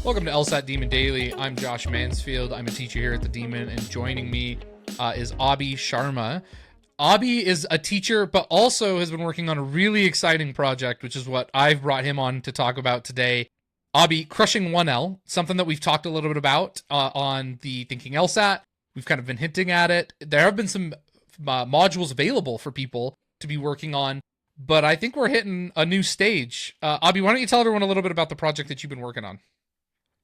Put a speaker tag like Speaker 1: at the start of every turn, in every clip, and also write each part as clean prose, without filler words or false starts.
Speaker 1: Welcome to LSAT Demon Daily. I'm Josh Mansfield. I'm a teacher here at the Demon, and joining me is Abhi Sharma. Abhi is a teacher, but also has been working on a really exciting project, which is what I've brought him on to talk about today. Abhi, crushing 1L, something that we've talked a little bit about on the Thinking LSAT. We've kind of been hinting at it. There have been some modules available for people to be working on, but I think we're hitting a new stage. Abhi, why don't you tell everyone a little bit about the project that you've been working on?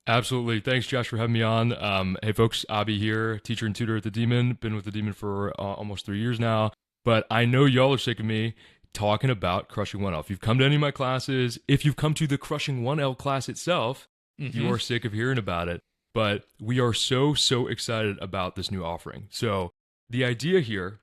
Speaker 2: Absolutely. Thanks, Josh, for having me on. Hey, folks, Abhi here, teacher and tutor at the Demon. Been with the Demon for almost 3 years now. But I know y'all are sick of me talking about crushing 1L. If you've come to any of my classes, if you've come to the crushing 1L class itself, you are sick of hearing about it. But we are so excited about this new offering. So the idea here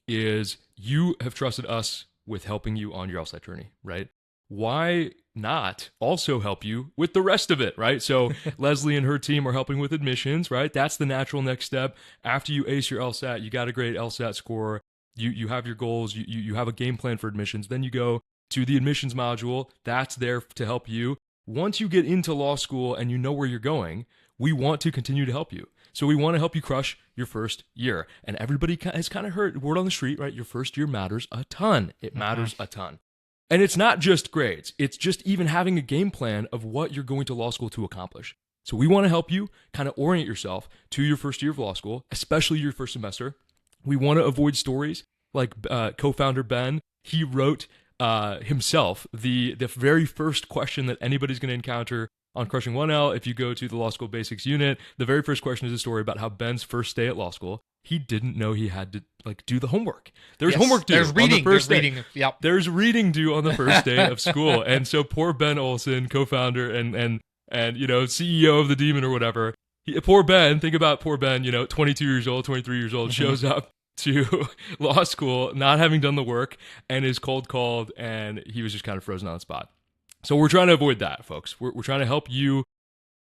Speaker 2: is you have trusted us with helping you on your LSAT journey, right? Why not also help you with the rest of it, right? So Leslie and her team are helping with admissions, right? That's the natural next step. After you ace your LSAT, you got a great LSAT score, you have your goals, you have a game plan for admissions, then you go to the admissions module. That's there to help you. Once you get into law school and you know where you're going, we want to continue to help you. So we want to help you crush your first year. And everybody has kind of heard word on the street, right? Your first year matters a ton. It matters a ton. And it's not just grades. It's just even having a game plan of what you're going to law school to accomplish. So we want to help you kind of orient yourself to your first year of law school, especially your first semester. We want to avoid stories like co-founder Ben. He wrote himself the very first question that anybody's going to encounter on Crushing 1L. If you go to the Law School Basics unit, the very first question is a story about how Ben's first day at law school, he didn't know he had to do the homework. There's homework due.
Speaker 1: There's reading.
Speaker 2: On the first day.
Speaker 1: Reading. Yep.
Speaker 2: There's reading due on the first day of school. And so poor Ben Olson, co-founder and CEO of the Demon or whatever. Poor Ben, think about poor Ben, 22 years old, 23 years old, shows up to law school not having done the work and is cold called, and he was just kind of frozen on the spot. So we're trying to avoid that, folks. We're trying to help you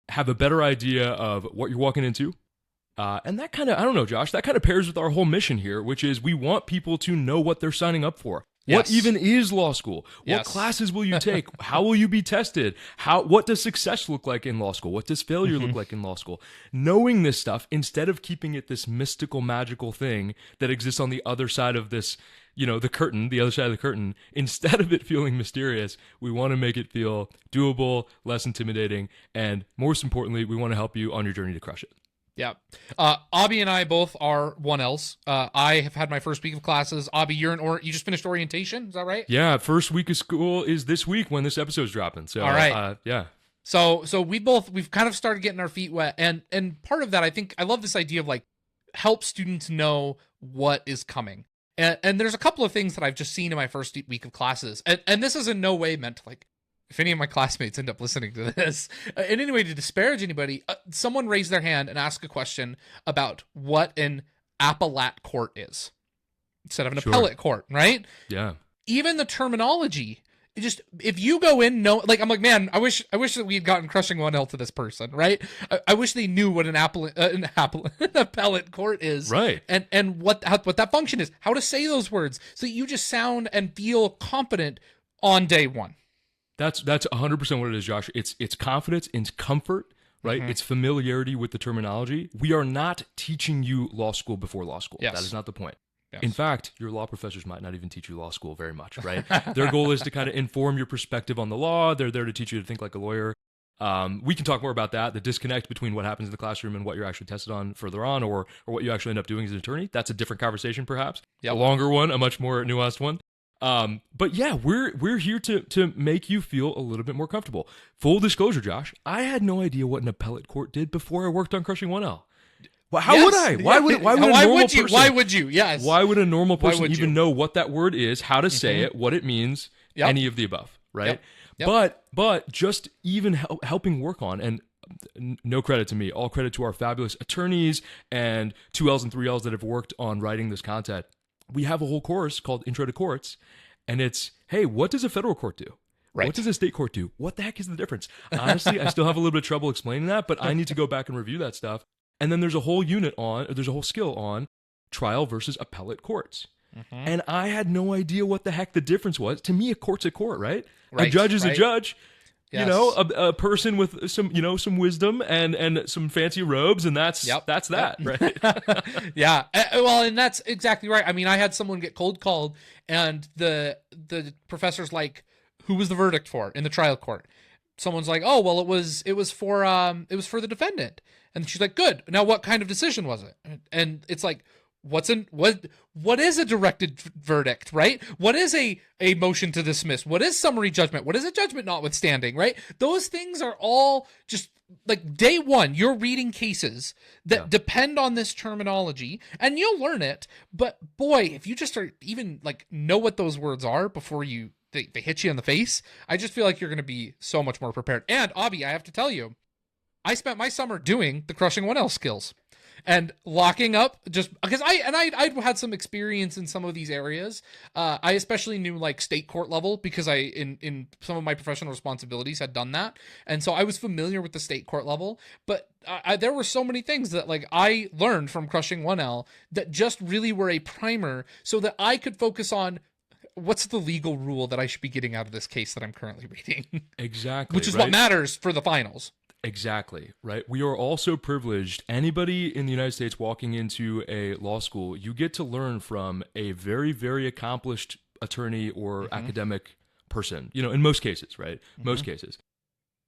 Speaker 2: have a better idea of what you're walking into. And that kind of, I don't know, Josh, that kind of pairs with our whole mission here, which is we want people to know what they're signing up for.
Speaker 1: Yes.
Speaker 2: What even is law school?
Speaker 1: Yes.
Speaker 2: What classes will you take? How will you be tested? What does success look like in law school? What does failure look like in law school? Knowing this stuff, instead of keeping it this mystical, magical thing that exists on the other side of this, the curtain, the other side of the curtain, instead of it feeling mysterious, we want to make it feel doable, less intimidating, and most importantly, we want to help you on your journey to crush it.
Speaker 1: Yeah. Abhi and I both are 1Ls. I have had my first week of classes. Abhi, you just finished orientation. Is that right?
Speaker 2: Yeah. First week of school is this week when this episode's dropping. So,
Speaker 1: all right.
Speaker 2: Yeah.
Speaker 1: So we've kind of started getting our feet wet. And part of that, I love this idea of help students know what is coming. And there's a couple of things that I've just seen in my first week of classes. And this is in no way meant to if any of my classmates end up listening to this, in any way to disparage anybody, someone raised their hand and asked a question about what an appellate court is instead of an appellate court, right?
Speaker 2: Yeah.
Speaker 1: Even the terminology, if you go in, I'm like, man, I wish that we had gotten crushing 1L to this person, right? I wish they knew what an appellate court is,
Speaker 2: right?
Speaker 1: And what that function is, how to say those words, so you just sound and feel confident on day one.
Speaker 2: That's 100% what it is, Josh. It's confidence, it's comfort, right? It's familiarity with the terminology. We are not teaching you law school before law school.
Speaker 1: Yes.
Speaker 2: That is not the point.
Speaker 1: Yes.
Speaker 2: In fact, your law professors might not even teach you law school very much, right? Their goal is to kind of inform your perspective on the law. They're there to teach you to think like a lawyer. We can talk more about that, the disconnect between what happens in the classroom and what you're actually tested on further on, or what you actually end up doing as an attorney. That's a different conversation, perhaps. Yep. A longer one, a much more nuanced one. But yeah, we're here to make you feel a little bit more comfortable. Full disclosure, Josh, I had no idea what an appellate court did before I worked on Crushing 1L. Well, how would I? Why would a normal person?
Speaker 1: Why would you? Yes.
Speaker 2: Why would a normal person even know what that word is, how to say it, what it means, any of the above, right? Yep. But just even helping work on, and no credit to me, all credit to our fabulous attorneys and 2Ls and 3Ls that have worked on writing this content. We have a whole course called Intro to Courts, and it's, hey, what does a federal court do? Right. What does a state court do? What the heck is the difference? Honestly, I still have a little bit of trouble explaining that, but I need to go back and review that stuff. And then there's a whole there's a whole skill on trial versus appellate courts. And I had no idea what the heck the difference was. To me, a court's a court, right? A judge is a judge. You know,
Speaker 1: Yes.
Speaker 2: a person with some, some wisdom and some fancy robes, and that's that, right?
Speaker 1: Yeah. Well, and that's exactly right. I mean, I had someone get cold called, and the professor's like, "Who was the verdict for in the trial court?" Someone's like, "Oh, well, it was for the defendant," and she's like, "Good. Now, what kind of decision was it?" And it's like, what is a directed verdict, right? What is a motion to dismiss? What is summary judgment? What is a judgment notwithstanding, right? Those things are all just like day one. You're reading cases that depend on this terminology, and you'll learn it. But boy, if you just start even like know what those words are before they hit you in the face, I just feel like you're going to be so much more prepared. And Abhi, I have to tell you, I spent my summer doing the crushing 1L skills and locking up, just because I'd had some experience in some of these areas. I especially knew like state court level because I in some of my professional responsibilities had done that, and so I was familiar with the state court level. But there were so many things that like I learned from crushing 1L that just really were a primer, so that I could focus on what's the legal rule that I should be getting out of this case that I'm currently reading.
Speaker 2: Exactly,
Speaker 1: Which is what matters for the finals.
Speaker 2: Exactly, right? We are also privileged. Anybody in the United States walking into a law school, you get to learn from a very, very accomplished attorney or academic person, in most cases, right? Most cases.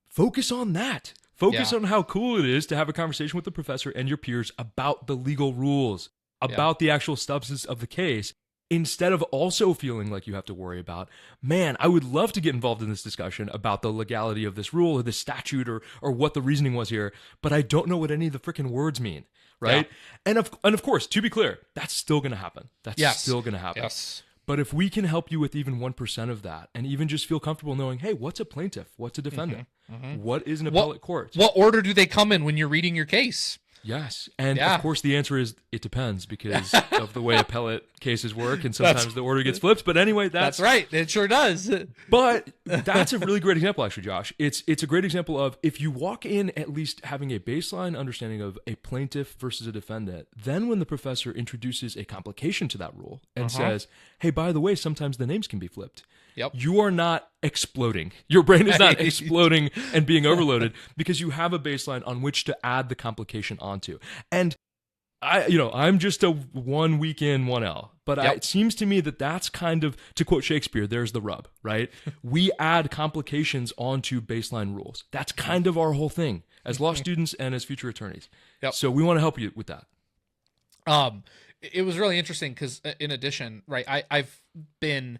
Speaker 2: Focus on that. Focus on how cool it is to have a conversation with the professor and your peers about the legal rules, about the actual substance of the case, instead of also feeling like you have to worry about, man, I would love to get involved in this discussion about the legality of this rule or this statute or what the reasoning was here, but I don't know what any of the freaking words mean, right? Yeah. And of course, to be clear, that's still going to happen. That's still going to happen.
Speaker 1: Yes.
Speaker 2: But if we can help you with even 1% of that, and even just feel comfortable knowing, hey, what's a plaintiff? What's a defendant? What is an appellate court?
Speaker 1: What order do they come in when you're reading your case?
Speaker 2: Yes. And of course the answer is it depends because of the way appellate cases work, and sometimes the order gets flipped. But anyway, that's
Speaker 1: right. It sure does.
Speaker 2: But that's a really great example, actually, Josh. It's a great example of if you walk in at least having a baseline understanding of a plaintiff versus a defendant, then when the professor introduces a complication to that rule and says, hey, by the way, sometimes the names can be flipped.
Speaker 1: Yep.
Speaker 2: You are not exploding. Your brain is not exploding and being overloaded because you have a baseline on which to add the complication onto. And I'm just a 1 week in 1L, but it seems to me that that's kind of, to quote Shakespeare, there's the rub, right? We add complications onto baseline rules. That's kind of our whole thing as law students and as future attorneys. Yep. So we want to help you with that.
Speaker 1: It was really interesting because in addition, right, I've been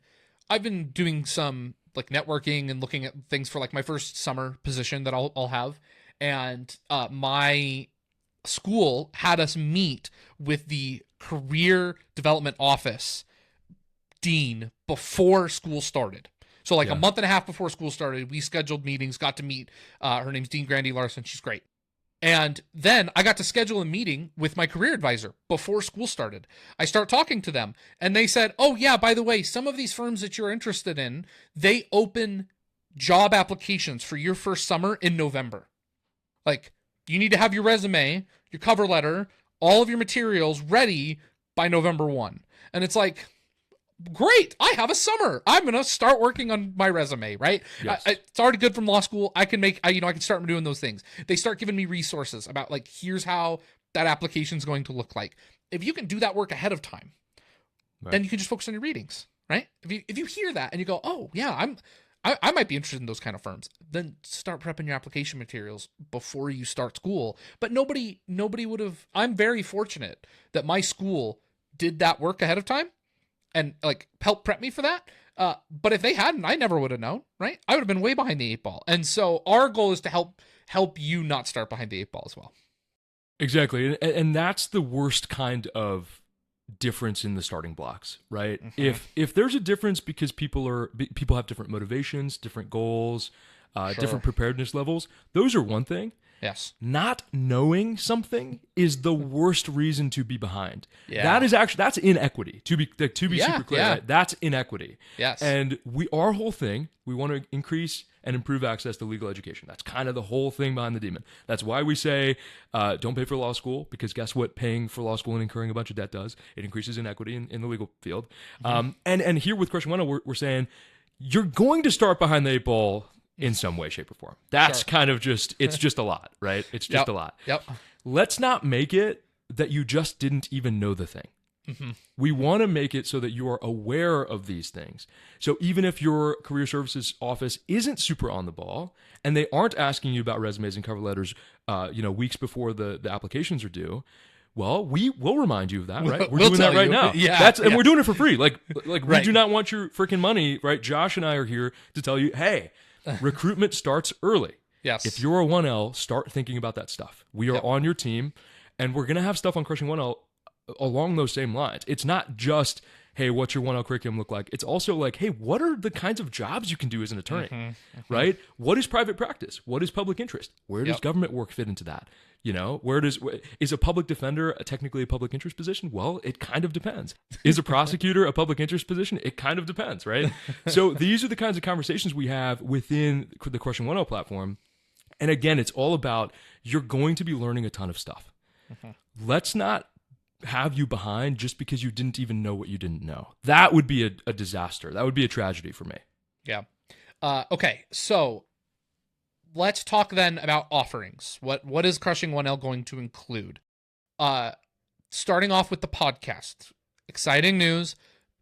Speaker 1: doing some like networking and looking at things for like my first summer position that I'll have. And my school had us meet with the career development office dean before school started. So like a month and a half before school started, we scheduled meetings, got to meet, her name's Dean Grandy Larson. She's great. And then I got to schedule a meeting with my career advisor before school started. I start talking to them and they said, oh yeah, by the way, some of these firms that you're interested in, they open job applications for your first summer in November. Like you need to have your resume, your cover letter, all of your materials ready by November 1. And it's like, great, I have a summer. I'm going to start working on my resume, right?
Speaker 2: Yes.
Speaker 1: It's already good from law school. I can start doing those things. They start giving me resources about like, here's how that application is going to look like. If you can do that work ahead of time, then you can just focus on your readings, right? If you hear that and you go, oh yeah, I might be interested in those kind of firms, then start prepping your application materials before you start school. But nobody would have, I'm very fortunate that my school did that work ahead of time and like help prep me for that. But if they hadn't, I never would have known, right? I would have been way behind the 8 ball. And so our goal is to help you not start behind the 8 ball as well.
Speaker 2: Exactly. And that's the worst kind of difference in the starting blocks, right? If there's a difference because people have different motivations, different goals, different preparedness levels, those are one thing.
Speaker 1: Yes.
Speaker 2: Not knowing something is the worst reason to be behind.
Speaker 1: Yeah.
Speaker 2: That's inequity. To be super clear, right? That's inequity.
Speaker 1: Yes.
Speaker 2: And our whole thing, we want to increase and improve access to legal education. That's kind of the whole thing behind the demon. That's why we say don't pay for law school, because guess what paying for law school and incurring a bunch of debt does? It increases inequity in the legal field. And here with Crushing 1, we're saying you're going to start behind the 8 ball in some way, shape, or form. That's kind of it's just a lot, right? It's just a lot.
Speaker 1: Yep.
Speaker 2: Let's not make it that you just didn't even know the thing. We want to make it so that you are aware of these things. So even if your career services office isn't super on the ball and they aren't asking you about resumes and cover letters, weeks before the applications are due, well, we will remind you of that, right? We're doing that right now.
Speaker 1: Yeah,
Speaker 2: and we're doing it for free. Like we
Speaker 1: Right.
Speaker 2: do not want your freaking money, right? Josh and I are here to tell you, hey, recruitment starts early.
Speaker 1: Yes.
Speaker 2: If you're a 1L, start thinking about that stuff. We are on your team, and we're going to have stuff on Crushing 1L along those same lines. It's not just, hey, what's your 1L curriculum look like? It's also like, hey, what are the kinds of jobs you can do as an attorney, right? What is private practice? What is public interest? Where does government work fit into that? Is a public defender technically a public interest position? Well, it kind of depends. Is a prosecutor a public interest position? It kind of depends, right? So these are the kinds of conversations we have within the Crushing 1L platform. And again, it's all about, you're going to be learning a ton of stuff. Let's not have you behind just because you didn't even know what you didn't know. That would be a disaster. That would be a tragedy for me.
Speaker 1: Yeah. Okay. So let's talk then about offerings. What is Crushing 1L going to include? Starting off with the podcast. Exciting news.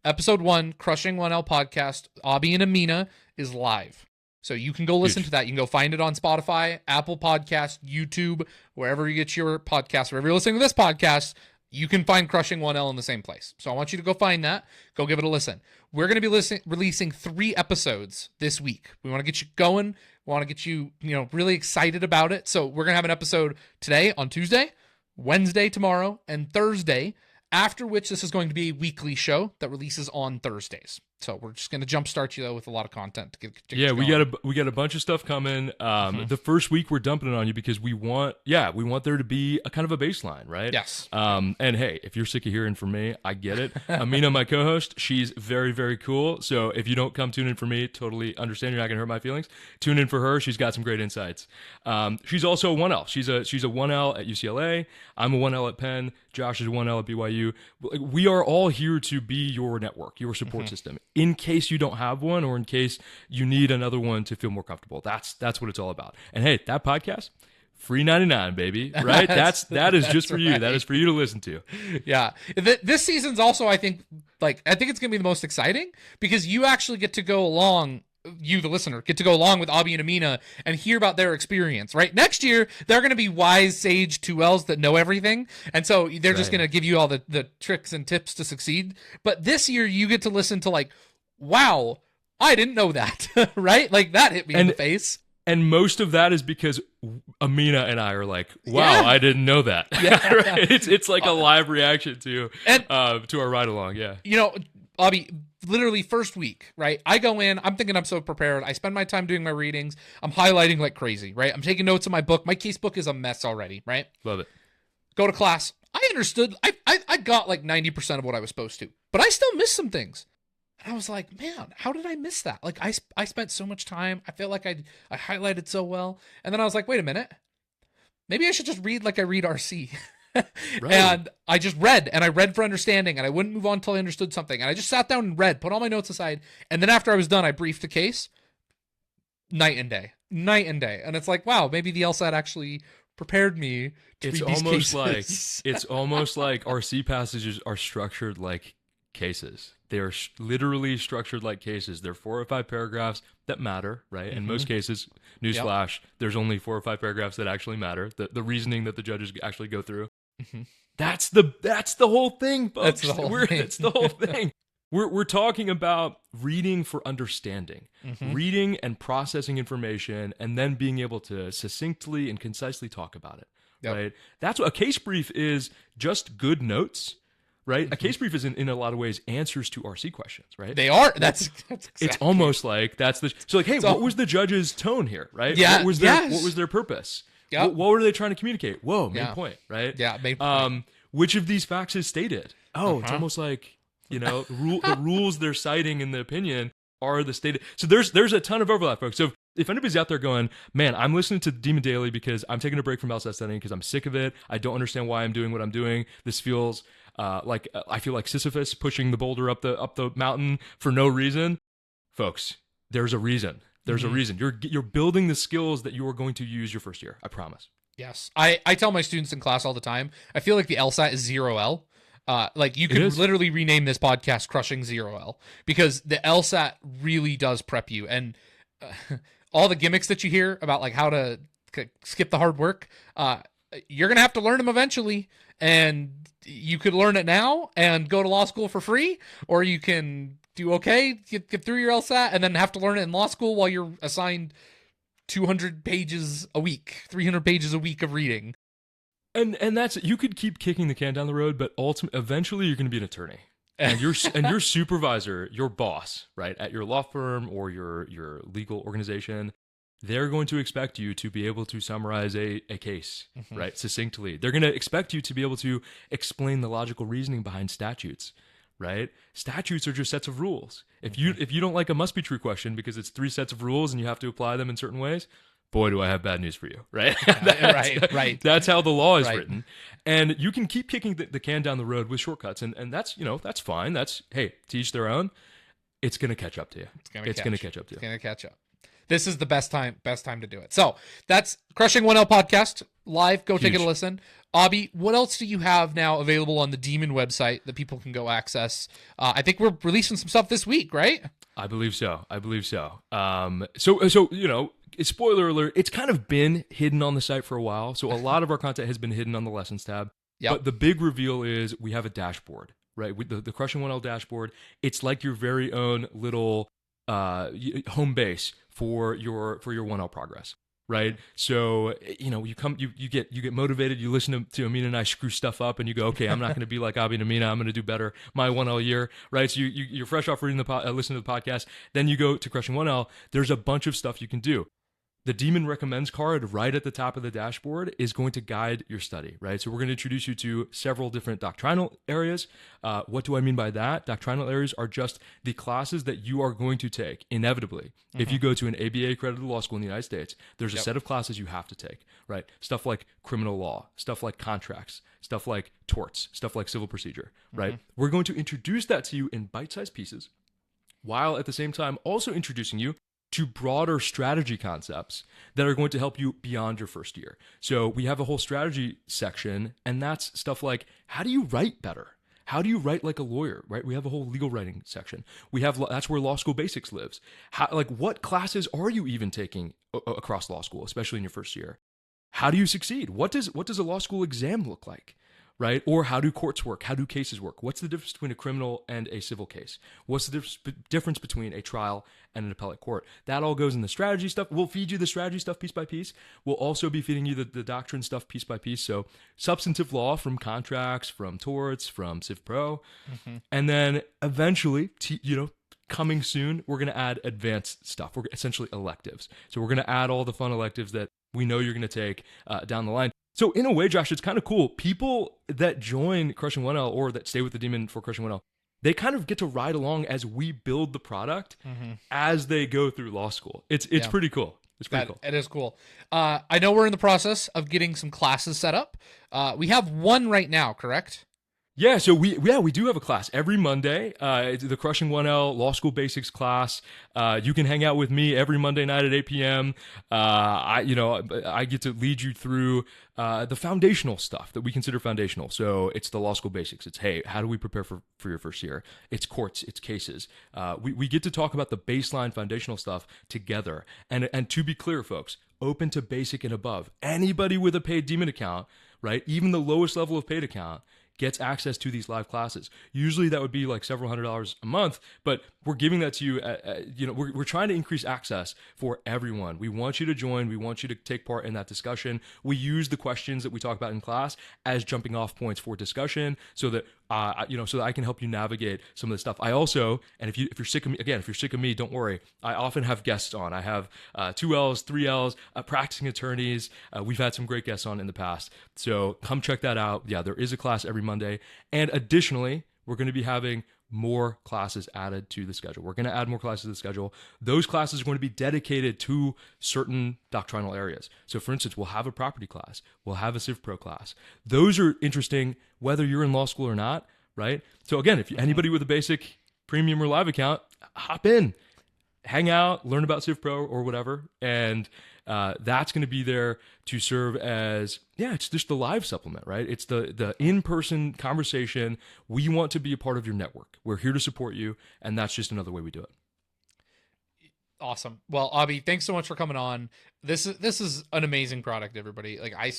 Speaker 1: Episode 1, Crushing 1L podcast, Abhi and Amina, is live. So you can go listen to that. You can go find it on Spotify, Apple Podcasts, YouTube, wherever you get your podcast, wherever you're listening to this podcast, you can find Crushing 1L in the same place. So I want you to go find that. Go give it a listen. We're going to be releasing 3 episodes this week. We want to get you going. We want to get you, really excited about it. So we're going to have an episode today on Tuesday, Wednesday tomorrow, and Thursday, after which this is going to be a weekly show that releases on Thursdays. So we're just going to jumpstart you, though, with a lot of content to get you going.
Speaker 2: we got a bunch of stuff coming. The first week we're dumping it on you because we want there to be a kind of a baseline, right?
Speaker 1: Yes.
Speaker 2: And hey, if you're sick of hearing from me, I get it. Amina, my co-host, she's very, very cool. So if you don't come tune in for me, totally understand. You're not going to hurt my feelings. Tune in for her. She's got some great insights. She's also a 1L. She's a 1L at UCLA. I'm a 1L at Penn. Josh is a 1L at BYU. We are all here to be your network, your support system, in case you don't have one or in case you need another one to feel more comfortable. That's what it's all about. And hey, that podcast, free 99, baby, right? that is just for you.
Speaker 1: Right.
Speaker 2: That is for you to listen to.
Speaker 1: Yeah. This season's also, I think it's going to be the most exciting because you actually get to go along, you, the listener, get to go along with Abhi and Amina and hear about their experience, right? Next year, they're going to be wise, sage 2Ls that know everything. And so they're just going to give you all the tricks and tips to succeed. But this year, you get to listen to wow, I didn't know that, right? That hit me in the face.
Speaker 2: And most of that is because Amina and I are like, wow, I didn't know that. Yeah. Right? It's like a live reaction to our ride along. Yeah.
Speaker 1: Abhi, literally first week, right? I go in, I'm thinking I'm so prepared. I spend my time doing my readings. I'm highlighting like crazy, right? I'm taking notes in my book. My case book is a mess already, right?
Speaker 2: Love it.
Speaker 1: Go to class. I understood. I got 90% of what I was supposed to, but I still missed some things. And I was like, man, how did I miss that? I spent so much time. I felt like I highlighted so well. And then I was like, wait a minute. Maybe I should just read like I read RC. Right. And I just read, and I read for understanding, and I wouldn't move on until I understood something. And I just sat down and read, put all my notes aside. And then after I was done, I briefed the case. Night and day. And it's like, wow, maybe the LSAT actually prepared me to read these cases.
Speaker 2: It's almost like RC passages are structured like cases. They are literally structured like cases. They're 4 or 5 paragraphs that matter, right? In most cases, newsflash, there's only 4 or 5 paragraphs that actually matter. The reasoning that the judges actually go through. That's the whole thing, folks. That's the whole thing. We're talking about reading for understanding, reading and processing information, and then being able to succinctly and concisely talk about it. Right? That's what a case brief is. Just good notes. Right? A case brief is in a lot of ways answers to RC questions, right?
Speaker 1: They are. That's exactly.
Speaker 2: It's almost like hey, what was the judge's tone here, right?
Speaker 1: Yeah.
Speaker 2: What was their purpose?
Speaker 1: Yep.
Speaker 2: What were they trying to communicate? Whoa, main point, right?
Speaker 1: Yeah, main point.
Speaker 2: Which of these facts is stated? Oh, it's almost like, the rules they're citing in the opinion are the stated. So there's a ton of overlap, folks. So if anybody's out there going, man, I'm listening to Demon Daily because I'm taking a break from LSAT studying because I'm sick of it. I don't understand why I'm doing what I'm doing. This feels I feel like Sisyphus pushing the boulder up the mountain for no reason. Folks, there's a reason. There's a reason. You're building the skills that you are going to use your first year. I promise.
Speaker 1: Yes. I tell my students in class all the time, I feel like the LSAT is 0L. Like you could literally rename this podcast Crushing 0L, because the LSAT really does prep you. And all the gimmicks that you hear about like how to skip the hard work, you're going to have to learn them eventually. And you could learn it now and go to law school for free, or you can do okay, get through your LSAT, and then have to learn it in law school while you're assigned 200 pages a week, 300 pages a week of reading.
Speaker 2: And that's, you could keep kicking the can down the road, but eventually you're going to be an attorney. And your supervisor, your boss, right, at your law firm or your legal organization, they're going to expect you to be able to summarize a case, right, succinctly. They're going to expect you to be able to explain the logical reasoning behind statutes, right? Statutes are just sets of rules. If you don't like a must be true question because it's 3 sets of rules and you have to apply them in certain ways, boy, do I have bad news for you, right?
Speaker 1: Right.
Speaker 2: That's how the law is written. And you can keep kicking the can down the road with shortcuts. And that's, that's fine. That's, hey, to each their own. It's going to catch up to you. It's going to catch up to you.
Speaker 1: It's going to catch up. This is the best time to do it. So that's Crushing 1L podcast live. Go take it a listen. Abhi, what else do you have now available on the Demon website that people can go access? I think we're releasing some stuff this week, right?
Speaker 2: I believe so. So spoiler alert, it's kind of been hidden on the site for a while. So a lot of our content has been hidden on the lessons tab. Yep. But the big reveal is we have a dashboard, right? With the Crushing 1L dashboard. It's like your very own little home base for your 1L progress, right? So you get motivated, you listen to Amina and I screw stuff up, and you go, okay, I'm not going to be like Abhi and Amina, I'm going to do better my 1L year, right? So you're fresh off reading listening to the podcast, then you go to Crushing 1L. There's a bunch of stuff you can do. The Demon Recommends card right at the top of the dashboard is going to guide your study, right? So we're going to introduce you to several different doctrinal areas. What do I mean by that? Doctrinal areas are just the classes that you are going to take inevitably. If you go to an ABA accredited law school in the United States, there's a set of classes you have to take, right? Stuff like criminal law, stuff like contracts, stuff like torts, stuff like civil procedure, right? We're going to introduce that to you in bite-sized pieces, while at the same time also introducing you to broader strategy concepts that are going to help you beyond your first year. So we have a whole strategy section, and that's stuff like, how do you write better? How do you write like a lawyer, right? We have a whole legal writing section. That's where Law School Basics lives. What classes are you even taking across law school, especially in your first year? How do you succeed? What does a law school exam look like? Right? Or how do courts work? How do cases work? What's the difference between a criminal and a civil case? What's the difference between a trial and an appellate court? That all goes in the strategy stuff. We'll feed you the strategy stuff piece by piece. We'll also be feeding you the doctrine stuff piece by piece. So substantive law from contracts, from torts, from Civ Pro. And then eventually, coming soon, we're going to add advanced stuff. We're essentially electives. So we're going to add all the fun electives that we know you're going to take down the line. So in a way, Josh, it's kind of cool. People that join Crushing 1L or that stay with the Demon for Crushing 1L, they kind of get to ride along as we build the product as they go through law school. It's pretty cool. It's pretty cool.
Speaker 1: It is cool. I know we're in the process of getting some classes set up. We have one right now, correct?
Speaker 2: Yeah, so we do have a class every Monday. It's the Crushing 1L Law School Basics class. You can hang out with me every Monday night at 8 p.m. I get to lead you through the foundational stuff that we consider foundational. So it's the Law School Basics. It's, hey, how do we prepare for your first year? It's courts, it's cases. We get to talk about the baseline foundational stuff together. And to be clear, folks, open to basic and above. Anybody with a paid Demon account, right? Even the lowest level of paid account gets access to these live classes. Usually that would be like several $100s a month, but we're giving that to you. We're trying to increase access for everyone. We want you to join. We want you to take part in that discussion. We use the questions that we talk about in class as jumping off points for discussion, so that so that I can help you navigate some of the stuff. I also, and if you're sick of me, don't worry. I often have guests on. I have 2Ls, 3Ls, practicing attorneys. We've had some great guests on in the past. So come check that out. Yeah, there is a class every Monday. And additionally, we're going to be having more classes added to the schedule. We're going to add more classes to the schedule. Those classes are going to be dedicated to certain doctrinal areas. So for instance, we'll have a property class. We'll have a Civ Pro class. Those are interesting whether you're in law school or not, right? So again, if anybody with a basic premium or live account, hop in. hang out, learn about Civ Pro or whatever, and that's going to be there to serve as, it's just the live supplement, right? It's the in-person conversation. We want to be a part of your network. We're here to support you, and that's just another way we do it.
Speaker 1: Awesome. Well, Abhi, thanks so much for coming on. This is an amazing product, everybody. Like I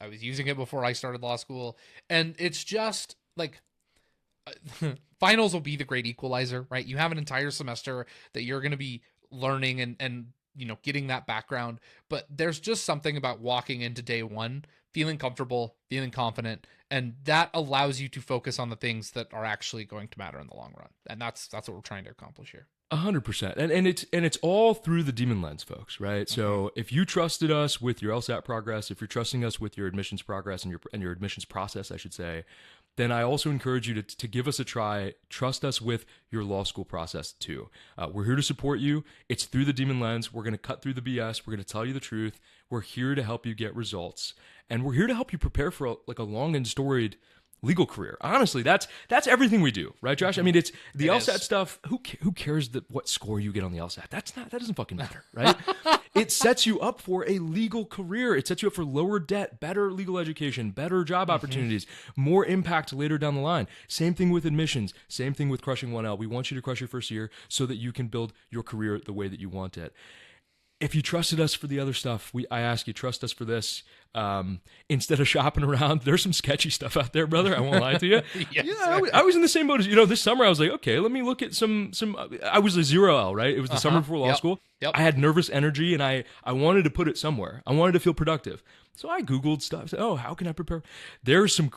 Speaker 1: was using it before I started law school, and it's just like finals will be the great equalizer, right? You have an entire semester that you're going to be learning and getting that background, but there's just something about walking into day one, feeling comfortable, feeling confident, and that allows you to focus on the things that are actually going to matter in the long run. And that's what we're trying to accomplish here.
Speaker 2: 100%. And it's all through the Demon lens, folks, right? So if you trusted us with your LSAT progress, if you're trusting us with your admissions progress and your admissions process, I should say, then I also encourage you to give us a try. Trust us with your law school process too. We're here to support you. It's through the Demon lens. We're going to cut through the BS. We're going to tell you the truth. We're here to help you get results. And we're here to help you prepare for a long and storied legal career. Honestly, that's everything we do, right, Josh? I mean, it's the LSAT stuff. Who cares what score you get on the LSAT? That doesn't fucking matter, right? It sets you up for a legal career. It sets you up for lower debt, better legal education, better job opportunities, more impact later down the line. Same thing with admissions. Same thing with crushing 1L. We want you to crush your first year so that you can build your career the way that you want it. If you trusted us for the other stuff, I ask you, trust us for this. Instead of shopping around, there's some sketchy stuff out there, brother. I won't lie to you.
Speaker 1: Yes,
Speaker 2: I was in the same boat as, this summer I was like, okay, let me look at some, I was a 0L, right? It was the summer before law school.
Speaker 1: Yep.
Speaker 2: I had nervous energy and I wanted to put it somewhere. I wanted to feel productive. So I Googled stuff. Said, how can I prepare? There's some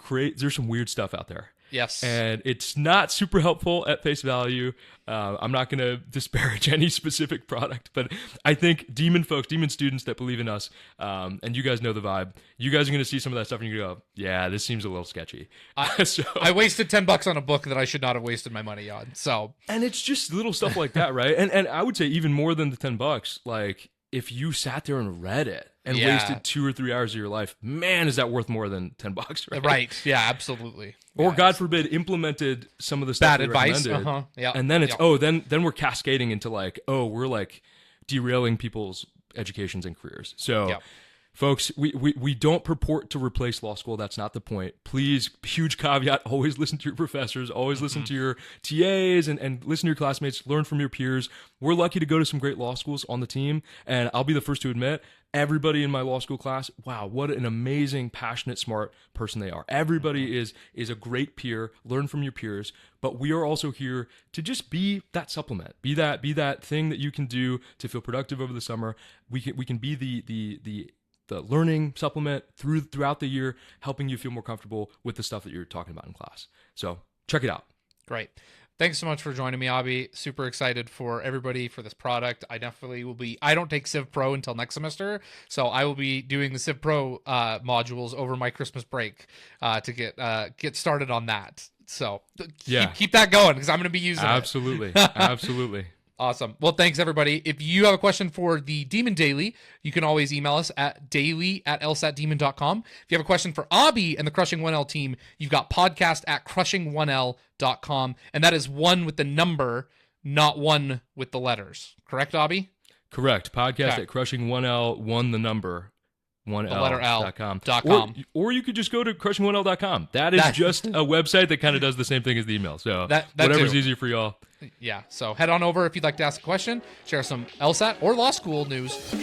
Speaker 2: weird stuff out there.
Speaker 1: Yes.
Speaker 2: And it's not super helpful at face value. I'm not going to disparage any specific product, but I think Demon students that believe in us, and you guys know the vibe, you guys are going to see some of that stuff and you go, yeah, this seems a little sketchy.
Speaker 1: I wasted $10 on a book that I should not have wasted my money on. So,
Speaker 2: and it's just little stuff like that, right? And I would say even more than the $10, like if you sat there and read it and wasted 2 or 3 hours of your life, man, is that worth more than $10, right?
Speaker 1: Right. Yeah, absolutely.
Speaker 2: Or God forbid, implemented some of the stuff
Speaker 1: bad advice.
Speaker 2: Yeah. And then it's then we're cascading into we're like derailing people's educations and careers. So folks, we don't purport to replace law school. That's not the point. Please, huge caveat, always listen to your professors, always listen to your TAs and listen to your classmates, learn from your peers. We're lucky to go to some great law schools on the team. And I'll be the first to admit, everybody in my law school class, wow, what an amazing, passionate, smart person they are. Everybody is a great peer. Learn from your peers. But we are also here to just be that supplement. Be that thing that you can do to feel productive over the summer. We can be the learning supplement throughout the year, helping you feel more comfortable with the stuff that you're talking about in class. So check it out.
Speaker 1: Great. Thanks so much for joining me, Abhi. Super excited for everybody for this product. I definitely will be. I don't take Civ Pro until next semester, so I will be doing the Civ Pro modules over my Christmas break to get started on that. So keep that going because I'm going to be using it.
Speaker 2: Absolutely.
Speaker 1: Awesome. Well, thanks, everybody. If you have a question for the Demon Daily, you can always email us at daily@lsatdemon.com. If you have a question for Abhi and the Crushing 1L team, you've got podcast@crushing1l.com. And that is 1 with the number, not 1 with the letters. Correct, Abhi?
Speaker 2: Correct. Podcast at crushing1l, 1 the number, 1l.com. Or you could just go to crushing1l.com. That is just a website that kind of does the same thing as the email. So whatever's easier for y'all.
Speaker 1: Yeah. So head on over if you'd like to ask a question, share some LSAT or law school news.